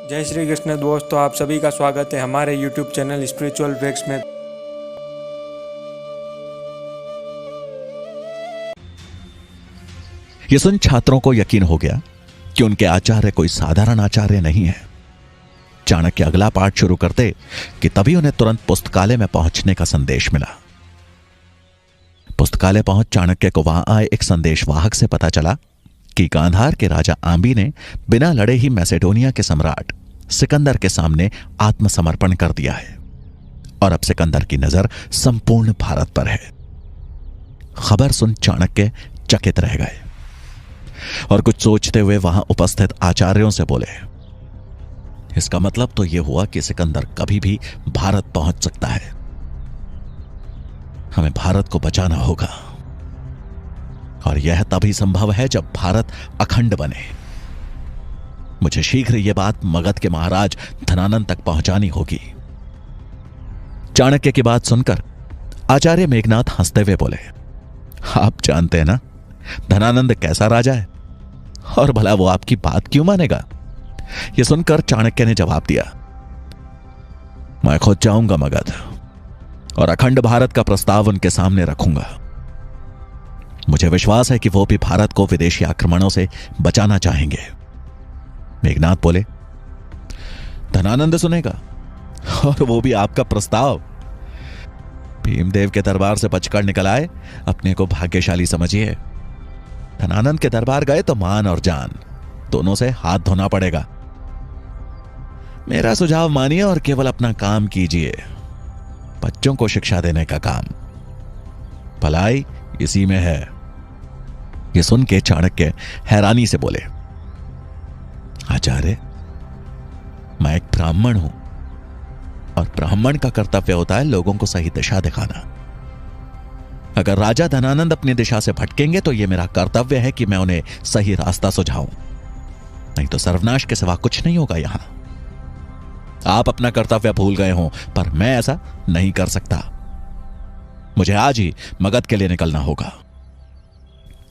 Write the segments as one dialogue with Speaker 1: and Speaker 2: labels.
Speaker 1: जय श्री कृष्ण दोस्तों, आप सभी का स्वागत है हमारे यूट्यूब चैनल स्पिरिचुअल फैक्ट्स में।
Speaker 2: यह सुन छात्रों को यकीन हो गया कि उनके आचार्य कोई साधारण आचार्य नहीं है। चाणक्य अगला पाठ शुरू करते कि तभी उन्हें तुरंत पुस्तकालय में पहुंचने का संदेश मिला। पुस्तकालय पहुंच चाणक्य को वहां आए एक संदेशवाहक से पता चला कि गांधार के राजा आंबी ने बिना लड़े ही मैसेडोनिया के सम्राट सिकंदर के सामने आत्मसमर्पण कर दिया है और अब सिकंदर की नजर संपूर्ण भारत पर है। खबर सुन चाणक्य चकित रह गए और कुछ सोचते हुए वहां उपस्थित आचार्यों से बोले, इसका मतलब तो यह हुआ कि सिकंदर कभी भी भारत पहुंच सकता है। हमें भारत को बचाना होगा और यह तभी संभव है जब भारत अखंड बने। मुझे शीघ्र यह बात मगध के महाराज धनानंद तक पहुंचानी होगी। चाणक्य की बात सुनकर आचार्य मेघनाथ हंसते हुए बोले, आप जानते हैं ना धनानंद कैसा राजा है और भला वो आपकी बात क्यों मानेगा। यह सुनकर चाणक्य ने जवाब दिया, मैं खुद जाऊंगा मगध और अखंड भारत का प्रस्ताव उनके सामने रखूंगा। मुझे विश्वास है कि वो भी भारत को विदेशी आक्रमणों से बचाना चाहेंगे। मेघनाथ बोले, धनानंद सुनेगा और वो भी आपका प्रस्ताव। भीमदेव के दरबार से बचकर निकल आए, अपने को भाग्यशाली समझिए। धनानंद के दरबार गए तो मान और जान दोनों से हाथ धोना पड़ेगा। मेरा सुझाव मानिए और केवल अपना काम कीजिए, बच्चों को शिक्षा देने का काम। भलाई इसी में है। यह सुन के चाणक्य हैरानी से बोले, आचार्य, मैं एक ब्राह्मण हूं और ब्राह्मण का कर्तव्य होता है लोगों को सही दिशा दिखाना। अगर राजा धनानंद अपनी दिशा से भटकेंगे तो यह मेरा कर्तव्य है कि मैं उन्हें सही रास्ता सुझाऊं, नहीं तो सर्वनाश के सिवा कुछ नहीं होगा यहां। आप अपना कर्तव्य भूल गए हों, पर मैं ऐसा नहीं कर सकता। मुझे आज ही मगध के लिए निकलना होगा।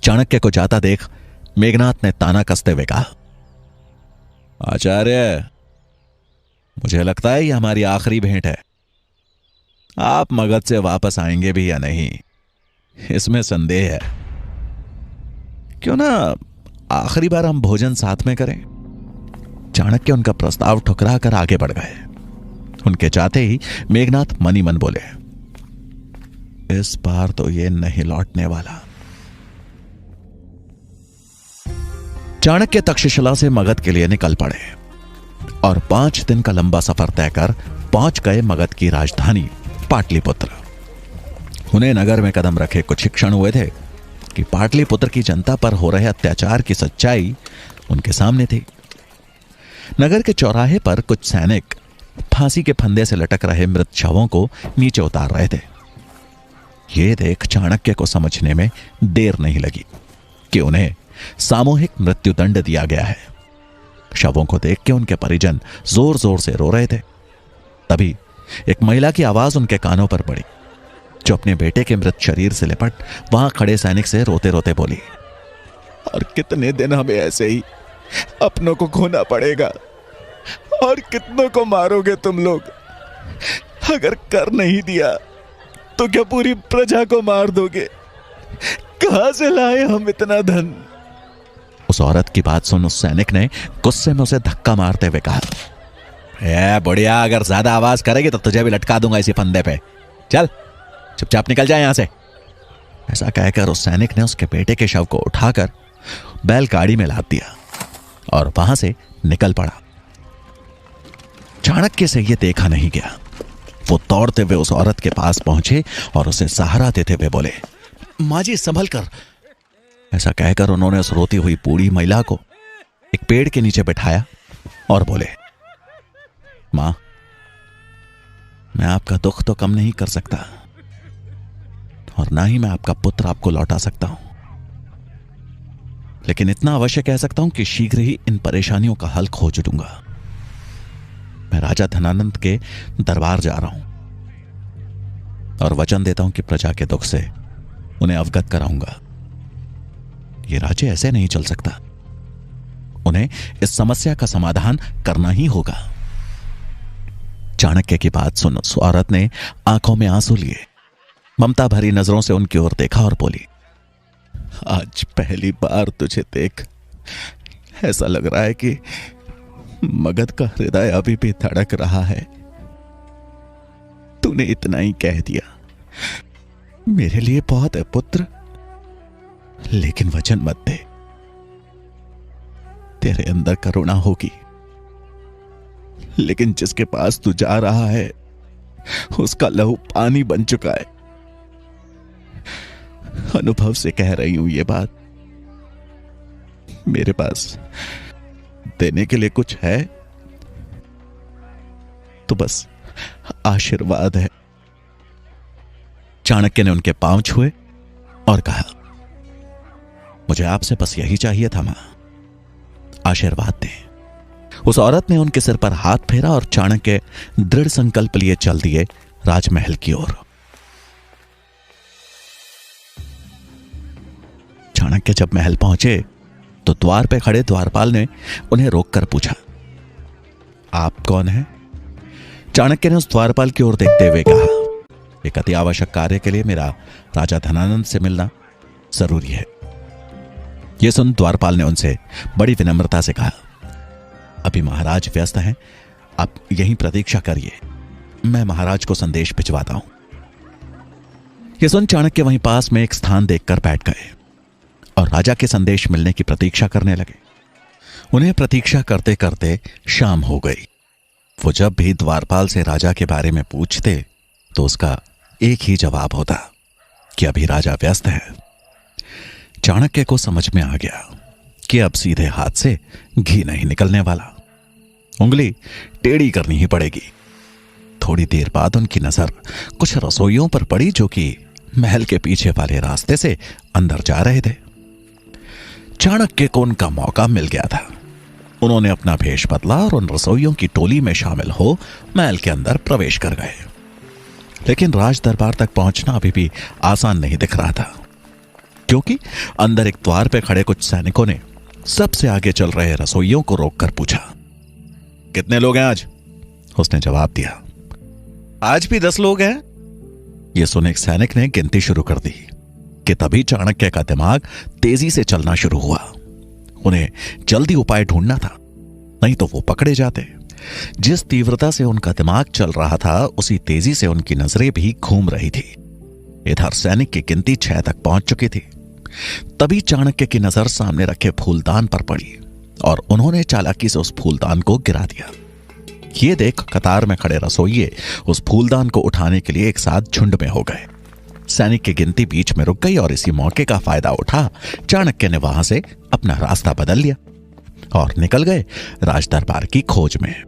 Speaker 2: चाणक्य को जाता देख मेघनाथ ने ताना कसते हुए कहा, आचार्य, मुझे लगता है यह हमारी आखिरी भेंट है। आप मगध से वापस आएंगे भी या नहीं, इसमें संदेह है। क्यों ना आखिरी बार हम भोजन साथ में करें। चाणक्य उनका प्रस्ताव ठुकरा कर आगे बढ़ गए। उनके जाते ही मेघनाथ मनी मन बोले, इस बार तो ये नहीं लौटने वाला। चाणक्य तक्षशिला से मगध के लिए निकल पड़े और 5 दिन का लंबा सफर तय कर पहुंच गए मगध की राजधानी पाटलिपुत्र। उन्हें नगर में कदम रखे कुछ ही क्षण हुए थे कि पाटलिपुत्र की जनता पर हो रहे अत्याचार की सच्चाई उनके सामने थी। नगर के चौराहे पर कुछ सैनिक फांसी के फंदे से लटक रहे मृत शवों को नीचे उतार रहे थे। यह देख चाणक्य को समझने में देर नहीं लगी कि उन्हें सामूहिक मृत्युदंड दिया गया है। शवों को देख के उनके परिजन जोर जोर से रो रहे थे। तभी एक महिला की आवाज उनके कानों पर पड़ी, जो अपने बेटे के मृत शरीर से लिपट वहां खड़े सैनिक से रोते रोते बोली, और कितने दिन हमें ऐसे ही अपनों को खोना पड़ेगा और कितनों को मारोगे तुम लोग। अगर कर नहीं दिया तो क्या पूरी प्रजा को मार दोगे। कहां से लाए हम इतना धन। उस औरत की बात सुन उस सैनिक ने गुस्से में उसे धक्का मारते हुए कहा, ए बढ़िया, अगर ज्यादा आवाज करेगी तो तुझे भी लटका दूंगा इसी फंदे पे। चल चुपचाप निकल जाए यहां से। ऐसा कहकर उस सैनिक ने उसके बेटे के शव को उठाकर बैलगाड़ी में लाद दिया और वहां से निकल पड़ा। चाणक्य से यह देखा नहीं गया। वो दौड़ते हुए उस औरत के पास पहुंचे और उसे सहारा देते हुए बोले, मां जी संभल कर। ऐसा कहकर उन्होंने उस रोती हुई बूढ़ी महिला को एक पेड़ के नीचे बैठाया और बोले, मां, मैं आपका दुख तो कम नहीं कर सकता और ना ही मैं आपका पुत्र आपको लौटा सकता हूं, लेकिन इतना अवश्य कह सकता हूं कि शीघ्र ही इन परेशानियों का हल खोज दूंगा। मैं राजा धनानंद के दरबार जा रहा हूं और वचन देता हूं कि प्रजा के दुख से उन्हें अवगत कराऊंगा। यह राज्य ऐसे नहीं चल सकता। उन्हें इस समस्या का समाधान करना ही होगा। चाणक्य की बात सुन उस औरत ने आंखों में आंसू लिए, ममता भरी नजरों से उनकी ओर देखा और बोली, आज पहली बार तुझे देख ऐसा लग रहा है कि मगध का हृदय अभी भी धड़क रहा है। तूने इतना ही कह दिया, मेरे लिए बहुत है पुत्र, लेकिन वचन मत दे, तेरे अंदर करुणा होगी, लेकिन जिसके पास तू जा रहा है उसका लहू पानी बन चुका है। अनुभव से कह रही हूं ये बात। मेरे पास देने के लिए कुछ है तो बस आशीर्वाद है। चाणक्य ने उनके पांव छुए और कहा, मुझे आपसे बस यही चाहिए था मां, आशीर्वाद दें। उस औरत ने उनके सिर पर हाथ फेरा और चाणक्य दृढ़ संकल्प लिए चल दिए राजमहल की ओर। चाणक्य जब महल पहुंचे तो द्वार पे खड़े द्वारपाल ने उन्हें रोककर पूछा, आप कौन हैं? चाणक्य ने उस द्वारपाल की ओर देखते हुए कहा, एक अति आवश्यक कार्य के लिए मेरा राजा धनानंद से मिलना जरूरी है। यह सुन द्वारपाल ने उनसे बड़ी विनम्रता से कहा, अभी महाराज व्यस्त हैं, आप यहीं प्रतीक्षा करिए, मैं महाराज को संदेश भिजवाता हूं। यह सुन चाणक्य वहीं पास में एक स्थान देखकर बैठ गए और राजा के संदेश मिलने की प्रतीक्षा करने लगे। उन्हें प्रतीक्षा करते करते शाम हो गई। वो जब भी द्वारपाल से राजा के बारे में पूछते तो उसका एक ही जवाब होता कि अभी राजा व्यस्त है। चाणक्य को समझ में आ गया कि अब सीधे हाथ से घी नहीं निकलने वाला, उंगली टेढ़ी करनी ही पड़ेगी। थोड़ी देर बाद उनकी नजर कुछ रसोइयों पर पड़ी जो कि महल के पीछे वाले रास्ते से अंदर जा रहे थे। चाणक्य को उनका मौका मिल गया था। उन्होंने अपना भेष बदला और उन रसोइयों की टोली में शामिल हो महल के अंदर प्रवेश कर गए। लेकिन राज दरबार तक पहुंचना अभी भी आसान नहीं दिख रहा था, क्योंकि अंदर एक द्वार पे खड़े कुछ सैनिकों ने सबसे आगे चल रहे रसोइयों को रोककर पूछा, कितने लोग हैं आज? उसने जवाब दिया, आज भी 10 लोग हैं। यह सुन एक सैनिक ने गिनती शुरू कर दी कि तभी चाणक्य का दिमाग तेजी से चलना शुरू हुआ। उन्हें जल्दी उपाय ढूंढना था, नहीं तो वो पकड़े जाते। जिस तीव्रता से उनका दिमाग चल रहा था उसी तेजी से उनकी नजरें भी घूम रही थी। इधर सैनिक की गिनती 6 तक पहुंच चुकी थी। तभी चाणक्य की नजर सामने रखे फूलदान पर पड़ी और उन्होंने चालाकी से उस फूलदान को गिरा दिया। ये देख कतार में खड़े रसोइये उस फूलदान को उठाने के लिए एक साथ झुंड में हो गए। सैनिक की गिनती बीच में रुक गई और इसी मौके का फायदा उठा चाणक्य ने वहां से अपना रास्ता बदल लिया और निकल गए राजदरबार की खोज में।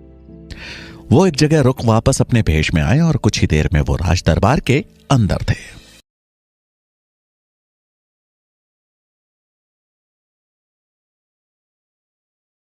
Speaker 2: वो एक जगह रुक वापस अपने भेष में आए और कुछ ही देर में वो राजदरबार के अंदर थे।